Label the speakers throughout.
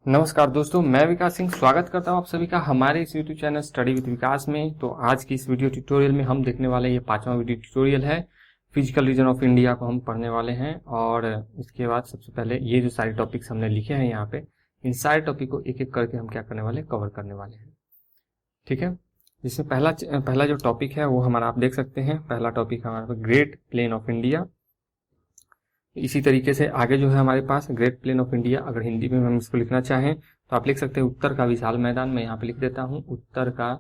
Speaker 1: नमस्कार दोस्तों, मैं विकास सिंह स्वागत करता हूं आप सभी का हमारे इस यूट्यूब चैनल स्टडी विद विकास में। तो आज की इस वीडियो ट्यूटोरियल में हम देखने वाले ये 5वां वीडियो ट्यूटोरियल है। फिजिकल रीजन ऑफ इंडिया को हम पढ़ने वाले हैं और इसके बाद सबसे पहले ये जो सारे टॉपिक्स हमने लिखे हैं यहाँ पे, इन सारे टॉपिक को एक एक करके हम क्या करने वाले, कवर करने वाले हैं। ठीक है, जिसमें पहला जो टॉपिक है वो हमारा आप देख सकते हैं। पहला टॉपिक हमारा ग्रेट प्लेन ऑफ इंडिया। इसी तरीके से आगे जो है हमारे पास ग्रेट प्लेन ऑफ इंडिया, अगर हिंदी में हम इसको लिखना चाहें तो आप लिख सकते हैं उत्तर का विशाल मैदान। मैं यहाँ पे लिख देता हूँ उत्तर का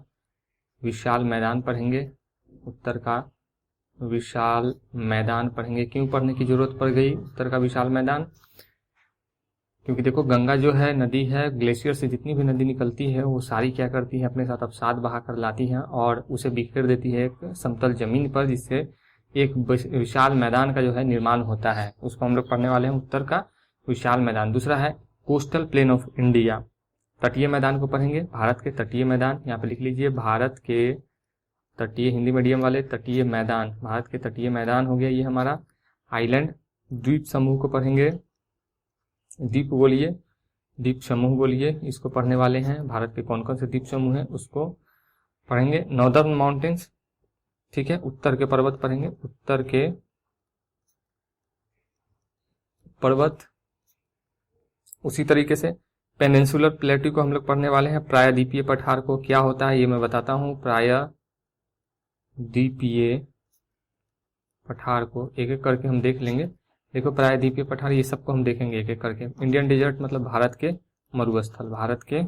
Speaker 1: विशाल मैदान पढ़ेंगे। उत्तर का विशाल मैदान पढ़ेंगे। क्यों पढ़ने की जरूरत पड़ गई उत्तर का विशाल मैदान? क्योंकि देखो, गंगा जो है नदी है, ग्लेशियर से जितनी भी नदी निकलती है वो सारी क्या करती है, अपने साथ अवसाद बहा कर लाती है और उसे बिखेर देती है एक समतल जमीन पर, जिससे एक विशाल मैदान का जो है निर्माण होता है। उसको हम लोग पढ़ने वाले हैं, उत्तर का विशाल मैदान। दूसरा है कोस्टल प्लेन ऑफ इंडिया, तटीय मैदान को पढ़ेंगे। भारत के तटीय मैदान, यहाँ पे लिख लीजिए भारत के तटीय, हिंदी मीडियम वाले तटीय मैदान, भारत के तटीय मैदान हो गया ये हमारा। आइलैंड, द्वीप समूह को पढ़ेंगे। द्वीप बोलिए, द्वीप समूह बोलिए, इसको पढ़ने वाले हैं। भारत के कौन कौन से द्वीप समूह हैं उसको पढ़ेंगे। नॉर्दर्न माउंटेन्स, ठीक है, उत्तर के पर्वत पढ़ेंगे, उत्तर के पर्वत। उसी तरीके से पेनिनसुलर प्लेट्यू को हम लोग पढ़ने वाले हैं। प्रायद्वीपीय पठार को क्या होता है ये मैं बताता हूं। प्रायद्वीपीय पठार को एक एक करके हम देख लेंगे। देखो, प्रायद्वीपीय पठार, ये सबको हम देखेंगे एक एक करके। इंडियन डेजर्ट मतलब भारत के मरुस्थल, भारत के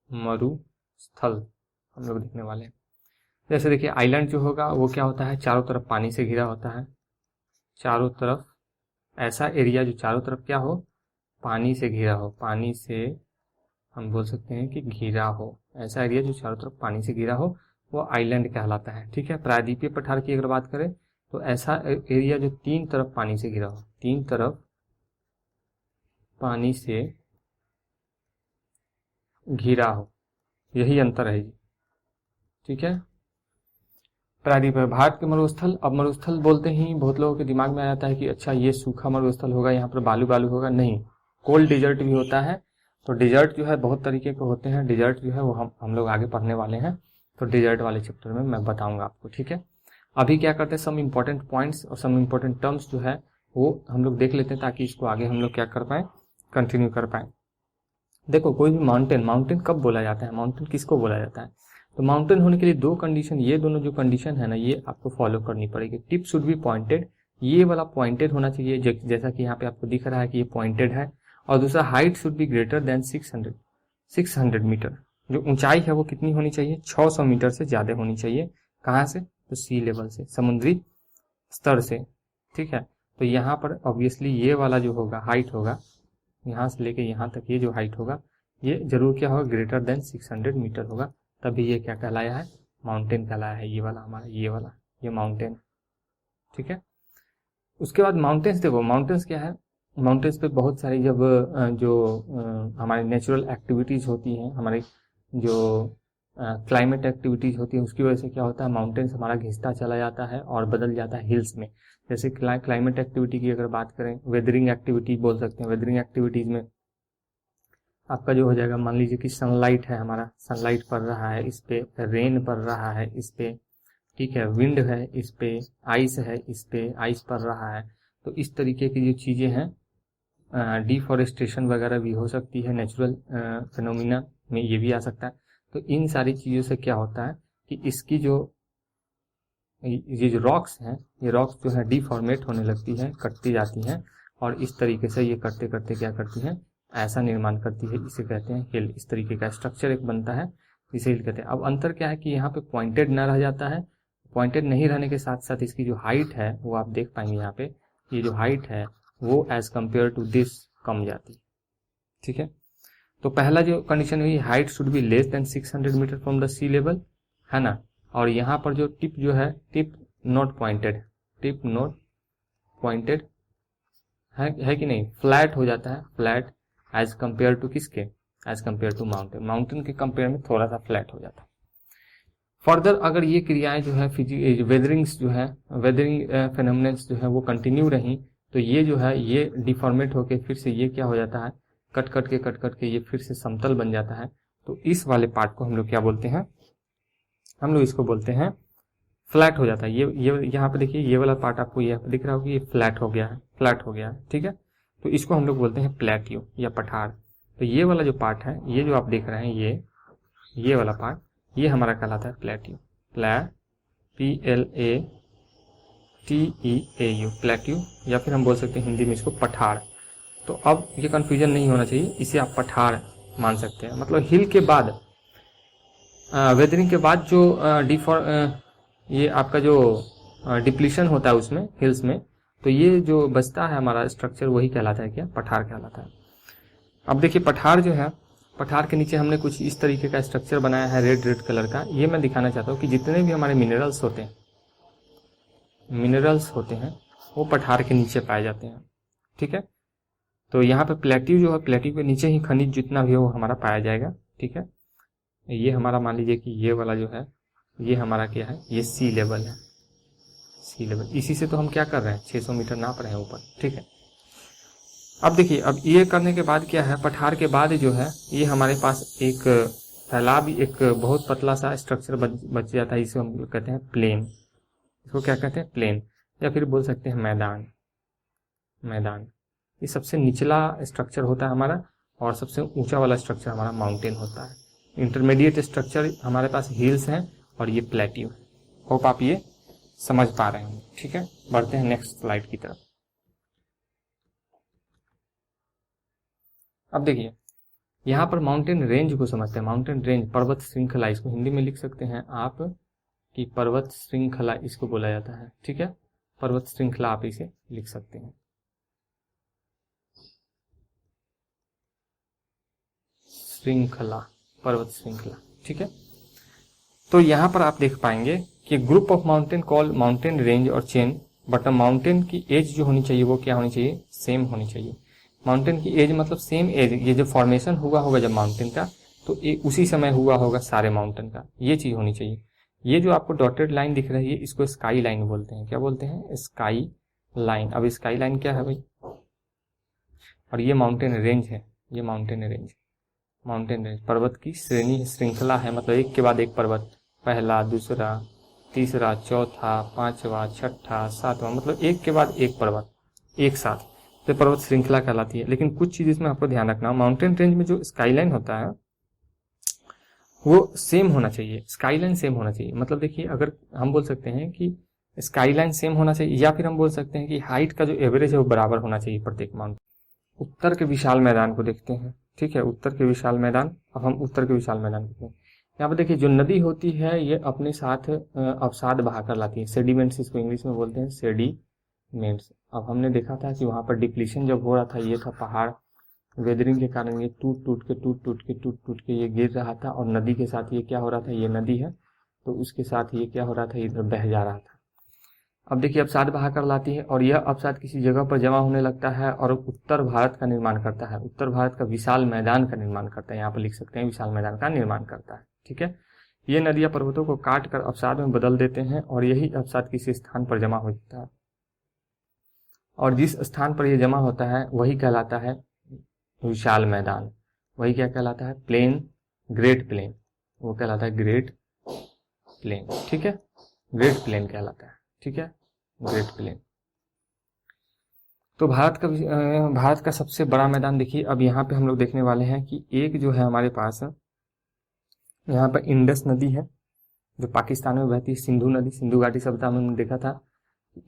Speaker 1: मरुस्थल हम लोग देखने वाले हैं। जैसे देखिए, आइलैंड जो होगा वो क्या होता है, चारों तरफ पानी से घिरा होता है। चारों तरफ ऐसा एरिया जो चारों तरफ क्या हो, पानी से घिरा हो, पानी से हम बोल सकते हैं कि घिरा हो। ऐसा एरिया जो चारों तरफ पानी से घिरा हो वो आइलैंड कहलाता है। ठीक है, प्रायद्वीपीय पठार की अगर बात करें तो ऐसा एरिया जो तीन तरफ पानी से घिरा हो, तीन तरफ पानी से घिरा हो, यही अंतर है जी। ठीक है, प्रायद्वीपीय भारत के मरुस्थल। अब मरुस्थल बोलते ही बहुत लोगों के दिमाग में आ जाता है कि अच्छा ये सूखा मरुस्थल होगा, यहाँ पर बालू बालू होगा। नहीं, कोल्ड डिजर्ट भी होता है। तो डिजर्ट जो है बहुत तरीके के होते हैं। डिजर्ट जो है वो हम लोग आगे पढ़ने वाले हैं, तो डिजर्ट वाले चैप्टर में मैं बताऊंगा आपको। ठीक है, अभी क्या करते हैं, सम इम्पोर्टेंट पॉइंट्स और सम इम्पोर्टेंट टर्म्स जो है वो हम लोग देख लेते हैं, ताकि इसको आगे हम लोग क्या कर पाए, कंटिन्यू कर पाए। देखो, कोई भी माउंटेन, माउंटेन कब बोला जाता है, माउंटेन किसको बोला जाता है? तो माउंटेन होने के लिए दो कंडीशन, ये दोनों जो कंडीशन है ना, ये आपको फॉलो करनी पड़ेगी। टिप शुड बी पॉइंटेड, ये वाला पॉइंटेड होना चाहिए, जैसा कि यहाँ पे आपको दिख रहा है कि ये पॉइंटेड है। और दूसरा, height should be greater than 600 metre. जो ऊंचाई है वो कितनी होनी चाहिए, 600 मीटर से ज्यादा होनी चाहिए। कहाँ से? तो सी लेवल से, समुद्री स्तर से। ठीक है, तो यहाँ पर ऑब्वियसली ये वाला जो होगा हाइट होगा, यहाँ से लेके यहाँ तक ये जो हाइट होगा ये जरूर क्या होगा, ग्रेटर देन 600 मीटर होगा। तभी ये क्या कहलाया है, माउंटेन कहलाया है। ये वाला हमारा, ये वाला, ये माउंटेन। ठीक है, उसके बाद माउंटेन्स। देखो, माउंटेन्स क्या है, माउंटेन्स पे बहुत सारी जब हमारी नेचुरल एक्टिविटीज होती हैं, हमारे जो क्लाइमेट एक्टिविटीज होती है, उसकी वजह से क्या होता है, माउंटेन्स हमारा घिसता चला जाता है और बदल जाता है हिल्स में। जैसे क्लाइमेट एक्टिविटी की अगर बात करें, वेदरिंग एक्टिविटी बोल सकते हैं। वेदरिंग एक्टिविटीज में आपका जो हो जाएगा, मान लीजिए कि सनलाइट है, हमारा सनलाइट पड़ रहा है इस पे, रेन पड़ रहा है इस पे, ठीक है, विंड है इस पे, आइस है इस पे, आइस पड़ रहा है। तो इस तरीके की जो चीजें हैं, डिफॉरेस्टेशन वगैरह भी हो सकती है, नेचुरल फिनोमिना में ये भी आ सकता है। तो इन सारी चीजों से क्या होता है कि इसकी ये जो रॉक्स हैं, ये रॉक्स जो है डिफॉर्मेट होने लगती है, कटती जाती हैं, और इस तरीके से ये करते करते क्या करती हैं, ऐसा निर्माण करती है। इसे कहते हैं हिल। इस तरीके का स्ट्रक्चर एक बनता है, इसे हिल कहते हैं। अब अंतर क्या है कि यहाँ पे पॉइंटेड न रह जाता है। पॉइंटेड नहीं रहने के साथ साथ इसकी जो हाइट है वो आप देख पाएंगे यहाँ पे, ये जो हाइट है वो एज कम्पेयर टू दिस कम जाती है। ठीक है, तो पहला जो कंडीशन हुई, height should be less than 600 metre from the sea level, है ना। और यहाँ पर जो टिप जो है, tip not pointed, tip not pointed है कि नहीं, फ्लैट हो जाता है, फ्लैट एज कम्पेयर टू किसके, as compared to mountain. Mountain के कंपेयर में थोड़ा सा फ्लैट हो जाता है। फर्दर अगर ये क्रियाएं जो है, वेदरिंग्स जो है, वेदरिंग फेनोमेनन्स जो है वो कंटिन्यू रही, तो ये जो है ये डिफॉर्मेट होके फिर से ये क्या हो जाता है, कट कट के ये फिर से समतल बन जाता है। तो इस वाले पार्ट को हम लोग क्या बोलते हैं, हम लोग इसको बोलते हैं फ्लैट हो जाता है। ये यहाँ पे देखिए, ये वाला पार्ट आपको यहाँ पे दिख रहा होगा, ये फ्लैट हो गया है, फ्लैट हो गया है, ठीक है। तो इसको हम लोग बोलते हैं प्लेट्यू या पठार। तो ये वाला जो पार्ट है, ये जो आप देख रहे हैं, ये वाला पार्ट, ये हमारा कहलाता है प्लेट्यू। PLATEAU, प्लेट्यू, या फिर हम बोल सकते हैं हिंदी में इसको पठार। तो अब ये कंफ्यूजन नहीं होना चाहिए, इसे आप पठार मान सकते हैं। मतलब हिल के बाद, वेदरिंग के बाद जो ये आपका जो डिप्लीशन होता है उसमें, हिल्स में, तो ये जो बचता है हमारा स्ट्रक्चर, वही कहलाता है क्या, पठार कहलाता है। अब देखिए पठार जो है, पठार के नीचे हमने कुछ इस तरीके का स्ट्रक्चर बनाया है रेड कलर का। ये मैं दिखाना चाहता हूँ कि जितने भी हमारे मिनरल्स होते हैं वो पठार के नीचे पाए जाते हैं, ठीक है। तो यहाँ पे प्लेट्यू जो है, प्लेट्यू के नीचे ही खनिज जितना भी हो वो हमारा पाया जाएगा, ठीक है। ये हमारा मान लीजिए कि ये वाला जो है, ये हमारा क्या है, ये सी लेवल है, सी लेवल। इसी से तो हम क्या कर रहे हैं, 600 मीटर नाप रहे हैं ऊपर, ठीक है। अब देखिए, अब ये करने के बाद क्या है, पठार के बाद जो है, ये हमारे पास एक फैलाव, एक बहुत पतला सा स्ट्रक्चर बच जाता है। इसे हम कहते हैं प्लेन। इसको क्या कहते हैं, प्लेन, या फिर बोल सकते हैं मैदान। ये सबसे निचला स्ट्रक्चर होता है हमारा, और सबसे ऊंचा वाला स्ट्रक्चर हमारा माउंटेन होता है। इंटरमीडिएट स्ट्रक्चर हमारे पास हिल्स हैं और ये प्लेट्यू। होप आप ये समझ पा रहे हैं, ठीक है। बढ़ते हैं नेक्स्ट स्लाइड की तरफ। अब देखिए, यहाँ पर माउंटेन रेंज को समझते हैं। माउंटेन रेंज, पर्वत श्रृंखला, इसको हिंदी में लिख सकते हैं आप कि पर्वत श्रृंखला इसको बोला जाता है, ठीक है। पर्वत श्रृंखला आप इसे लिख सकते हैं। श्रृंखला, पर्वत श्रृंखला, ठीक है। तो यहाँ पर आप देख पाएंगे कि group of mountain call mountain range और चेन, बट माउंटेन की एज जो होनी चाहिए वो क्या होनी चाहिए, सेम होनी चाहिए। माउंटेन की एज मतलब सेम एज, ये जो फॉर्मेशन हुआ होगा जब माउंटेन का, तो उसी समय हुआ होगा सारे माउंटेन का, ये चीज होनी चाहिए। ये जो आपको डॉटेड लाइन दिख रही है, इसको स्काई लाइन बोलते हैं। क्या बोलते हैं, स्काई लाइन। अब स्काई लाइन क्या है भाई, और ये माउंटेन रेंज है, ये माउंटेन रेंज पर्वत की श्रेणी श्रृंखला है। मतलब एक के बाद एक पर्वत, पहला, दूसरा, तीसरा, चौथा, पांचवा, छठा, सातवां, मतलब एक के बाद एक पर्वत एक साथ, तो पर्वत श्रृंखला कहलाती है। लेकिन कुछ चीज इसमें आपको ध्यान रखना, माउंटेन रेंज में जो स्काईलाइन होता है वो सेम होना चाहिए, स्काईलाइन सेम होना चाहिए। मतलब देखिए, अगर हम बोल सकते हैं कि स्काईलाइन सेम होना चाहिए, या फिर हम बोल सकते हैं कि हाइट का जो एवरेज है वो बराबर होना चाहिए प्रत्येक माउंटेन। उत्तर के विशाल मैदान को देखते हैं, ठीक है, उत्तर के विशाल मैदान। अब हम उत्तर के विशाल मैदान देखते हैं। यहाँ पर देखिए, जो नदी होती है ये अपने साथ अवसाद बहा कर लाती है, सेडिमेंट्स इसको इंग्लिश में बोलते हैं, सेडिमेंट्स। अब हमने देखा था कि वहां पर डिप्लीशन जब हो रहा था, ये था पहाड़, वेदरिंग के कारण ये टूट टूट के ये गिर रहा था, और नदी के साथ ये क्या हो रहा था, ये नदी है तो उसके साथ ये क्या हो रहा था, इधर बह जा रहा था। अब देखिए, अवसाद बहा कर लाती है, और यह अवसाद किसी जगह पर जमा होने लगता है और उत्तर भारत का निर्माण करता है, उत्तर भारत का विशाल मैदान का निर्माण करता है। यहाँ पर लिख सकते हैं विशाल मैदान का निर्माण करता है, ठीक है। ये नदियां पर्वतों को काट कर अवसाद में बदल देते हैं, और यही अवसाद किसी स्थान पर जमा हो जाता है, और जिस स्थान पर यह जमा होता है वही कहलाता है विशाल मैदान। वही क्या कहलाता है, प्लेन, ग्रेट प्लेन, वो कहलाता है ग्रेट प्लेन, ठीक है। ग्रेट प्लेन कहलाता है, ठीक है, ग्रेट प्लेन। तो भारत का सबसे बड़ा मैदान देखिए, अब यहाँ पे हम लोग देखने वाले हैं कि एक जो है हमारे पास, यहाँ पर इंडस नदी है जो पाकिस्तान में बहती है, सिंधु नदी, सिंधु घाटी सभ्यता हमने देखा था।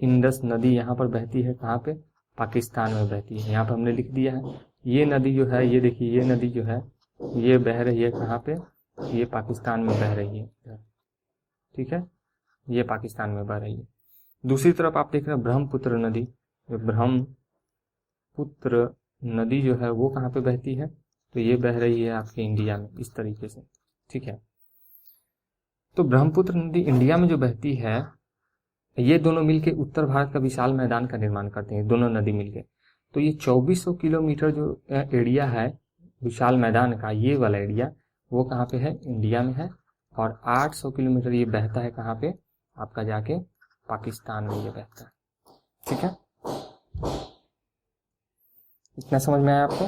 Speaker 1: इंडस नदी यहाँ पर बहती है, कहाँ पे, पाकिस्तान में बहती है। यहाँ पर हमने लिख दिया है, ये नदी जो है, ये देखिए, ये नदी जो है ये बह रही है कहाँ पे, ये पाकिस्तान में बह रही है, ठीक है, ये पाकिस्तान में बह रही है। दूसरी तरफ आप देख रहे हैं ब्रह्मपुत्र नदी, ब्रह्मपुत्र नदी जो है वो कहाँ पे बहती है, तो ये बह रही है आपके इंडिया में, इस तरीके से, ठीक है। तो ब्रह्मपुत्र नदी इंडिया में जो बहती है, ये दोनों मिलके उत्तर भारत का विशाल मैदान का निर्माण करते हैं, दोनों नदी मिलके। तो ये 2400 किलोमीटर जो एरिया है विशाल मैदान का, ये वाला एरिया वो कहाँ पे है, इंडिया में है, और 800 किलोमीटर ये बहता है कहाँ पे, आपका जाके पाकिस्तान में ये बहता है, ठीक है। इतना समझ में आया आपको।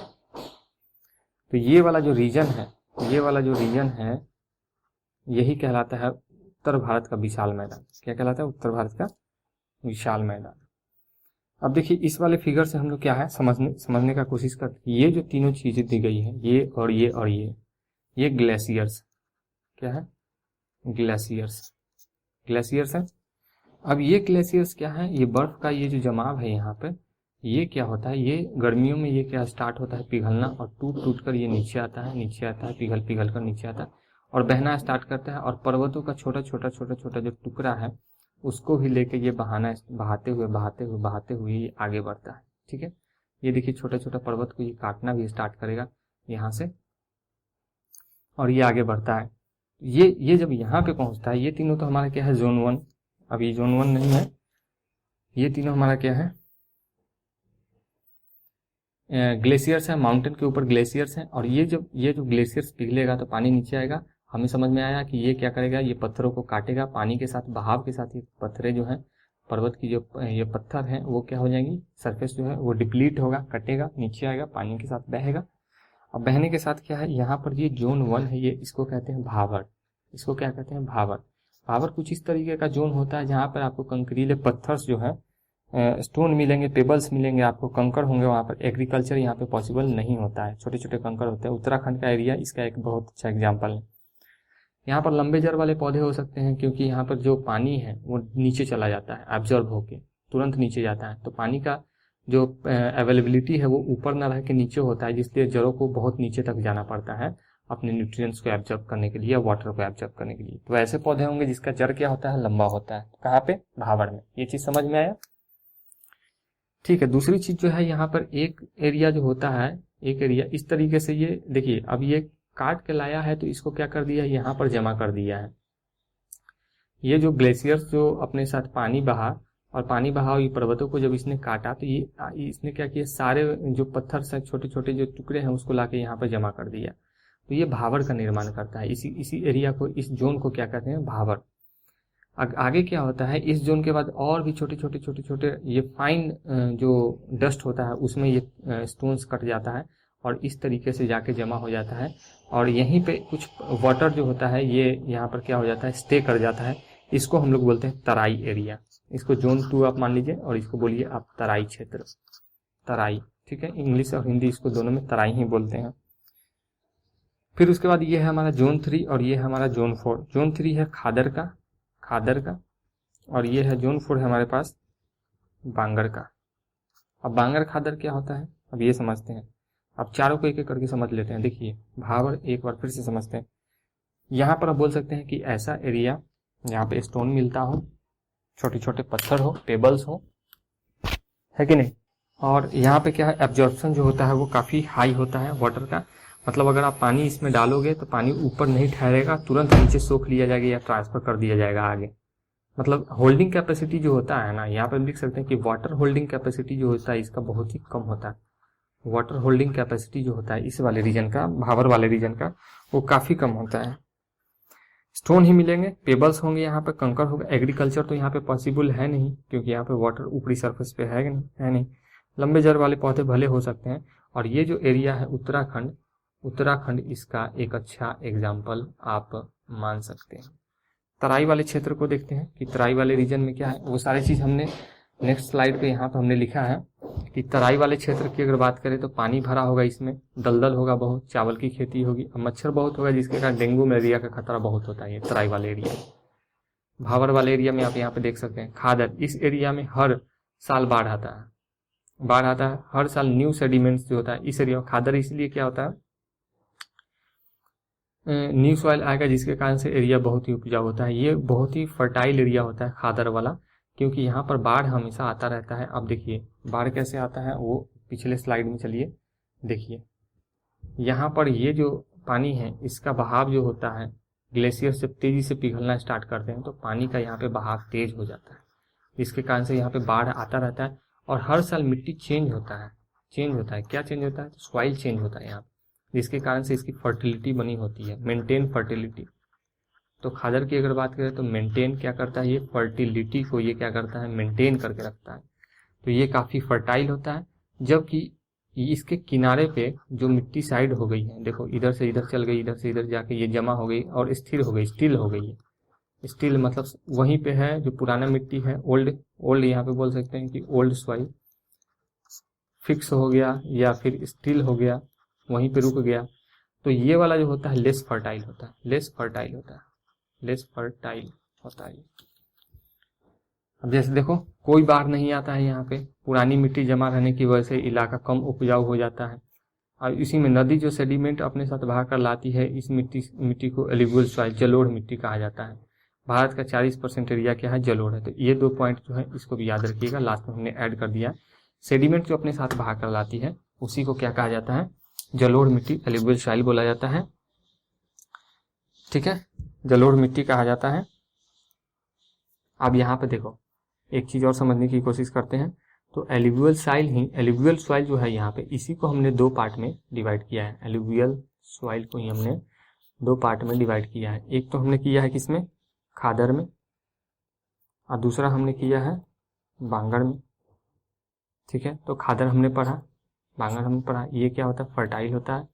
Speaker 1: तो ये वाला जो रीजन है, ये वाला जो रीजन है, यही कहलाता है उत्तर भारत का विशाल मैदान। क्या कहलाता है? उत्तर भारत का विशाल मैदान। अब देखिए इस वाले फिगर से हम लोग क्या है समझने का कोशिश करते हैं। ये जो तीनों चीजें दी गई है, ये और ये और ये ग्लेशियर्स, क्या है? ग्लेशियर्स है। अब ये ग्लेशियर्स क्या है? ये बर्फ का ये जो जमाव है यहाँ पे, ये क्या होता है, ये गर्मियों में ये क्या स्टार्ट होता है पिघलना, और टूट कर ये नीचे आता है, पिघल कर नीचे आता है और बहना स्टार्ट करता है, और पर्वतों का छोटा छोटा जो टुकड़ा है उसको भी लेके ये बहाते हुए ये आगे बढ़ता है। ठीक है, ये देखिए छोटा छोटा पर्वत को ये काटना भी स्टार्ट करेगा यहाँ से, और ये आगे बढ़ता है। ये जब यहाँ पे पहुंचता है, ये तीनों तो हमारा क्या है? जोन 1। अब ये जोन 1 नहीं है, ये तीनों हमारा क्या है? ग्लेशियर्स है, माउंटेन के ऊपर ग्लेशियर्स हैं। और ये जो ग्लेशियर्स पिघलेगा तो पानी नीचे आएगा। हमें समझ में आया कि ये क्या करेगा? ये पत्थरों को काटेगा पानी के साथ, बहाव के साथ। ये पत्थरें जो हैं, पर्वत की जो ये पत्थर हैं, वो क्या हो जाएंगी? सरफेस जो है वो डिप्लीट होगा, कटेगा, नीचे आएगा, पानी के साथ बहेगा। अब बहने के साथ क्या है? यहाँ पर ये जोन 1 है, ये इसको कहते हैं भावर। इसको क्या कहते हैं? भावर। भावर कुछ इस तरीके का जोन होता है जहाँ पर आपको कंकरीले पत्थर्स जो है, स्टोन मिलेंगे, पेबल्स मिलेंगे, आपको कंकर होंगे। वहाँ पर एग्रीकल्चर यहाँ पे पॉसिबल नहीं होता है, छोटे छोटे कंकर होते हैं। उत्तराखंड का एरिया इसका एक बहुत अच्छा एग्जाम्पल है। यहाँ पर लंबे जड़ वाले पौधे हो सकते हैं, क्योंकि यहाँ पर जो पानी है वो नीचे चला जाता है, एब्जॉर्ब होके तुरंत नीचे जाता है। तो पानी का जो अवेलेबिलिटी है वो ऊपर ना रह के नीचे होता है, जिसलिए जड़ों को बहुत नीचे तक जाना पड़ता है अपने न्यूट्रिएंट्स को एब्जॉर्ब करने के लिए या वाटर को एब्जॉर्ब करने के लिए। तो ऐसे पौधे होंगे जिसका जड़ क्या होता है? लंबा होता है। कहाँ पे? भावर में। ये चीज समझ में आया? ठीक है। दूसरी चीज जो है, यहाँ पर एक एरिया जो होता है, एक एरिया इस तरीके से, ये देखिए अब ये काट के लाया है तो इसको क्या कर दिया? यहाँ पर जमा कर दिया है। ये जो ग्लेशियर्स जो अपने साथ पानी बहा, और पानी बहा ये पर्वतों को जब इसने काटा तो ये इसने क्या किया? सारे जो पत्थर से छोटे छोटे जो टुकड़े हैं उसको लाके यहाँ पर जमा कर दिया। तो ये भावर का निर्माण करता है। इसी एरिया को, इस जोन को क्या कहते हैं? भावर। आगे क्या होता है? इस जोन के बाद और भी छोटे छोटे ये फाइन जो डस्ट होता है उसमें ये स्टोन्स कट जाता है और इस तरीके से जाके जमा हो जाता है। और यहीं पे कुछ वाटर जो होता है ये यहाँ पर क्या हो जाता है? स्टे कर जाता है। इसको हम लोग बोलते हैं तराई एरिया। इसको जोन 2 आप मान लीजिए, और इसको बोलिए आप तराई क्षेत्र, तराई। ठीक है, इंग्लिश और हिंदी इसको दोनों में तराई ही बोलते हैं। फिर उसके बाद ये है हमारा जोन 3 और ये है हमारा जोन 4। जोन 3 है खादर का, और ये है जोन 4 है हमारे पास बांगर का। अब बांगर खादर क्या होता है अब ये समझते हैं। अब चारों को एक एक करके समझ लेते हैं। देखिए भावर एक बार फिर से समझते हैं। यहाँ पर आप बोल सकते हैं कि ऐसा एरिया जहाँ पे स्टोन मिलता हो, छोटे छोटे पत्थर हो, पेबल्स हो, है कि नहीं। और यहाँ पे क्या है? एब्जॉर्प्शन जो होता है वो काफ़ी हाई होता है वाटर का। मतलब अगर आप पानी इसमें डालोगे तो पानी ऊपर नहीं ठहरेगा, तुरंत नीचे सोख लिया जाएगा या ट्रांसफर कर दिया जाएगा आगे। मतलब होल्डिंग कैपेसिटी जो होता है ना, यहाँ पर लिख सकते हैं कि वाटर होल्डिंग कैपेसिटी जो होता है इसका बहुत ही कम होता है। वाटर होल्डिंग कैपेसिटी जो होता है इस वाले रीजन का, भावर वाले रीजन का, वो काफ़ी कम होता है। स्टोन ही मिलेंगे, पेबल्स होंगे, यहाँ पे कंकर होगा। एग्रीकल्चर तो यहाँ पे पॉसिबल है नहीं, क्योंकि यहाँ पे वाटर ऊपरी सरफेस पे है नहीं। लंबे जड़ वाले पौधे भले हो सकते हैं। और ये जो एरिया है उत्तराखंड इसका एक अच्छा एग्जाम्पल आप मान सकते हैं। तराई वाले क्षेत्र को देखते हैं कि तराई वाले रीजन में क्या है। वो सारी चीज़ हमने नेक्स्ट स्लाइड पे यहाँ पर हमने लिखा है कि तराई वाले क्षेत्र की अगर बात करें तो पानी भरा होगा, इसमें दलदल होगा बहुत, चावल की खेती होगी, मच्छर बहुत होगा, जिसके कारण डेंगू मलेरिया का खतरा बहुत होता है। ये तराई वाले एरिया। भावर वाले एरिया में आप यहाँ पे देख सकते हैं खादर, इस एरिया में हर साल बाढ़ आता है हर साल। न्यू सेडिमेंट्स जो होता है इस एरिया में, खादर इसलिए क्या होता है, न्यू सॉइल आएगा, जिसके कारण से एरिया बहुत ही उपजाऊ होता है। ये बहुत ही फर्टाइल एरिया होता है खादर वाला, क्योंकि यहाँ पर बाढ़ हमेशा आता रहता है। अब देखिए बाढ़ कैसे आता है, वो पिछले स्लाइड में चलिए देखिए। यहाँ पर ये जो पानी है इसका बहाव जो होता है, ग्लेशियर से तेजी से पिघलना स्टार्ट करते हैं तो पानी का यहाँ पे बहाव तेज हो जाता है, जिसके कारण से यहाँ पे बाढ़ आता रहता है। और हर साल मिट्टी चेंज होता है। क्या चेंज होता है? सॉइल चेंज होता है यहाँ, जिसके कारण से इसकी फर्टिलिटी बनी होती है, मेंटेन फर्टिलिटी। तो खादर की अगर बात करें तो मेंटेन क्या करता है, ये फर्टिलिटी को ये क्या करता है, मेंटेन करके रखता है। तो ये काफ़ी फर्टाइल होता है। जबकि इसके किनारे पे जो मिट्टी साइड हो गई है, देखो इधर से इधर चल गई, इधर से इधर जाके ये जमा हो गई और स्थिर हो गई, स्टिल हो गई है। स्टिल मतलब वहीं पे है जो पुराना मिट्टी है, ओल्ड यहाँ पे बोल सकते हैं कि ओल्ड सॉइल फिक्स हो गया या फिर स्टिल हो गया, वहीं पे रुक गया, तो ये वाला जो होता है लेस फर्टाइल होता है, लेस फर्टाइल होता है, लेस फर्टाइल होता है। अब जैसे देखो कोई बाढ़ नहीं आता है यहाँ पे, पुरानी मिट्टी जमा रहने की वजह से इलाका कम उपजाऊ हो जाता है, और इसी में नदी जो सेडिमेंट अपने साथ बहा कर लाती है, इस मिट्टी को एल्यूवियल सॉइल, जलोढ़ मिट्टी कहा जाता है। भारत का 40% एरिया क्या है, जलोढ़ है। तो ये 2 पॉइंट जो है इसको भी याद रखिएगा, लास्ट में हमने ऐड कर दिया। सेडिमेंट जो अपने साथ बहा कर लाती है उसी को क्या कहा जाता है, जलोढ़ मिट्टी, एल्यूवियल सॉइल बोला जाता है। ठीक है, जलोढ़ मिट्टी कहा जाता है। अब यहाँ पे देखो एक चीज और समझने की कोशिश करते हैं, तो एल्यूवियल सॉइल जो है यहाँ पे, इसी को हमने 2 पार्ट में डिवाइड किया है। एल्यूवियल सॉइल को ही हमने 2 पार्ट में डिवाइड किया है। एक तो हमने किया है किसमें, खादर में, और दूसरा हमने किया है बांगर में। ठीक है, तो खादर हमने पढ़ा, बांगर हमने पढ़ा। ये क्या होता है, फर्टाइल होता है,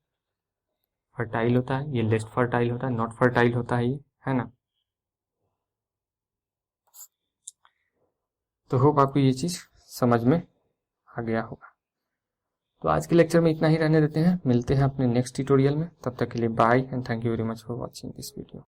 Speaker 1: फर्टाइल होता है। ये लेस फर्टाइल होता है, नॉट फर्टाइल होता है, ये है ना। तो होप आपको ये चीज समझ में आ गया होगा। तो आज के लेक्चर में इतना ही रहने देते हैं, मिलते हैं अपने नेक्स्ट ट्यूटोरियल में। तब तक के लिए bye and thank you very much for watching this video.